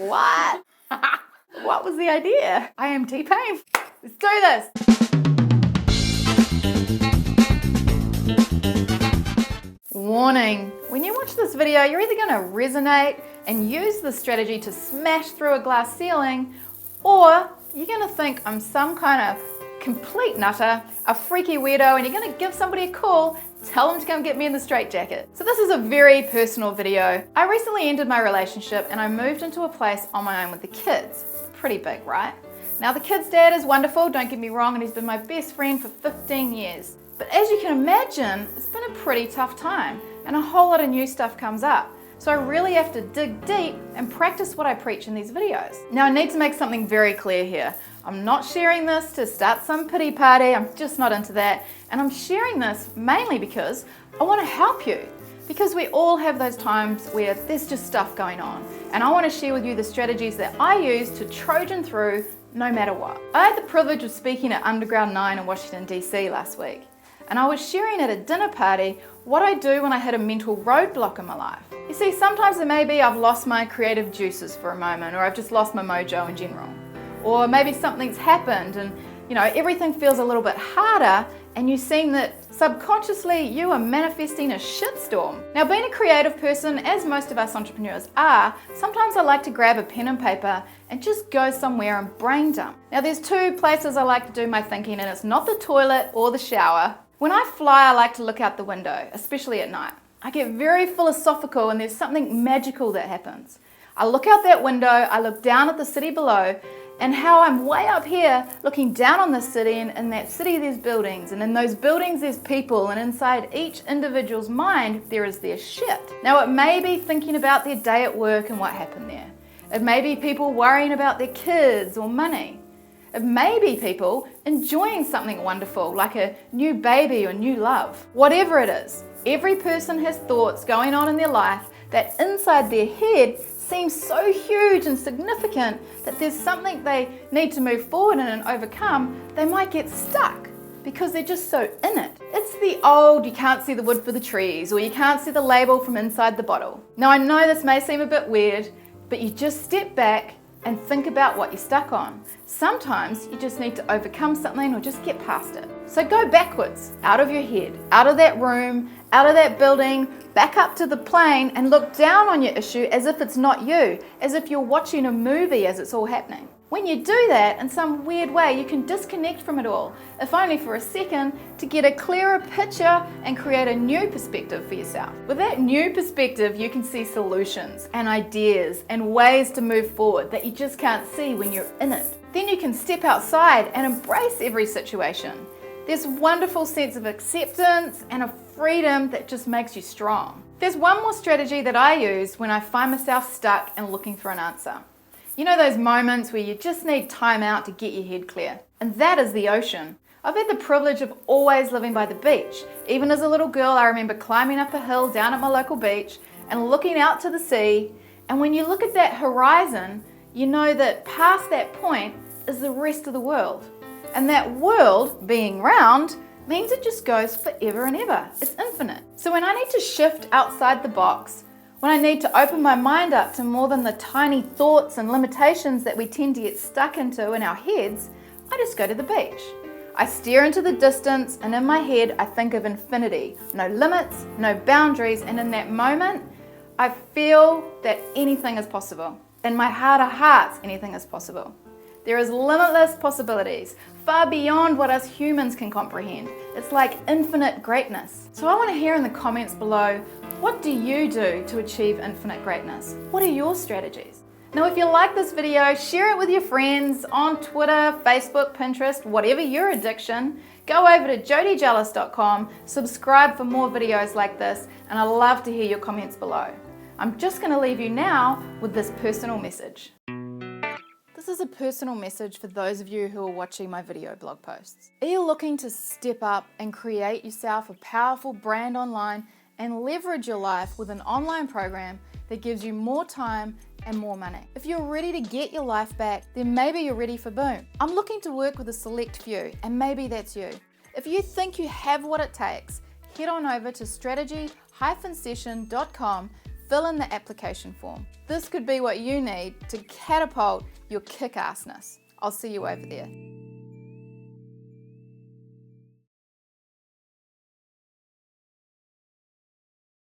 What? What was the idea? I am T-Pain. Let's do this. Warning, when you watch this video, you're either going to resonate and use this strategy to smash through a glass ceiling, or you're going to think I'm some kind of complete nutter, a freaky weirdo, and you're going to give somebody a call, tell them to come get me in the straitjacket. So this is a very personal video. I recently ended my relationship and I moved into a place on my own with the kids. Pretty big, right? Now the kid's dad is wonderful, don't get me wrong, and he's been my best friend for 15 years. But as you can imagine, it's been a pretty tough time and a whole lot of new stuff comes up. So I really have to dig deep and practice what I preach in these videos. Now I need to make something very clear here. I'm not sharing this to start some pity party, I'm just not into that. And I'm sharing this mainly because I want to help you. Because we all have those times where there's just stuff going on. And I want to share with you the strategies that I use to Trojan through no matter what. I had the privilege of speaking at Underground 9 in Washington DC last week. And I was sharing at a dinner party what I do when I hit a mental roadblock in my life. You see, sometimes it may be I've lost my creative juices for a moment, or I've just lost my mojo in general. Or maybe something's happened and everything feels a little bit harder and you seem that subconsciously you are manifesting a shitstorm. Now being a creative person, as most of us entrepreneurs are, sometimes I like to grab a pen and paper and just go somewhere and brain dump. Now there's two places I like to do my thinking, and it's not the toilet or the shower. When I fly, I like to look out the window, especially at night. I get very philosophical and there's something magical that happens. I look out that window, I look down at the city below, and how I'm way up here looking down on the city, and in that city there's buildings, and in those buildings there's people, and inside each individual's mind there is their shit. Now it may be thinking about their day at work and what happened there. It may be people worrying about their kids or money. It may be people enjoying something wonderful like a new baby or new love. Whatever it is, every person has thoughts going on in their life that inside their head seems so huge and significant that there's something they need to move forward in and overcome. They might get stuck because they're just so in it. It's the old, you can't see the wood for the trees, or you can't see the label from inside the bottle. Now I know this may seem a bit weird, but you just step back and think about what you're stuck on. Sometimes you just need to overcome something or just get past it. So go backwards, out of your head, out of that room, out of that building, back up to the plane and look down on your issue as if it's not you, as if you're watching a movie as it's all happening. When you do that, in some weird way, you can disconnect from it all, if only for a second, to get a clearer picture and create a new perspective for yourself. With that new perspective, you can see solutions and ideas and ways to move forward that you just can't see when you're in it. Then you can step outside and embrace every situation. There's a wonderful sense of acceptance and a freedom that just makes you strong. There's one more strategy that I use when I find myself stuck and looking for an answer. You know those moments where you just need time out to get your head clear? And that is the ocean. I've had the privilege of always living by the beach. Even as a little girl, I remember climbing up a hill down at my local beach and looking out to the sea. And when you look at that horizon, you know that past that point is the rest of the world. And that world, being round, means it just goes forever and ever. It's infinite. So when I need to shift outside the box, when I need to open my mind up to more than the tiny thoughts and limitations that we tend to get stuck into in our heads, I just go to the beach. I stare into the distance, and in my head I think of infinity. No limits, no boundaries, and in that moment I feel that anything is possible. In my heart of hearts, anything is possible. There is limitless possibilities, far beyond what us humans can comprehend. It's like infinite greatness. So I want to hear in the comments below, what do you do to achieve infinite greatness? What are your strategies? Now if you like this video, share it with your friends on Twitter, Facebook, Pinterest, whatever your addiction. Go over to jodyjelas.com, subscribe for more videos like this, and I'd love to hear your comments below. I'm just going to leave you now with this personal message. This is a personal message for those of you who are watching my video blog posts. Are you looking to step up and create yourself a powerful brand online and leverage your life with an online program that gives you more time and more money? If you're ready to get your life back, then maybe you're ready for Boom. I'm looking to work with a select few, and maybe that's you. If you think you have what it takes, head on over to strategy-session.com fill in the application form. This could be what you need to catapult your kick-assness. I'll see you over there.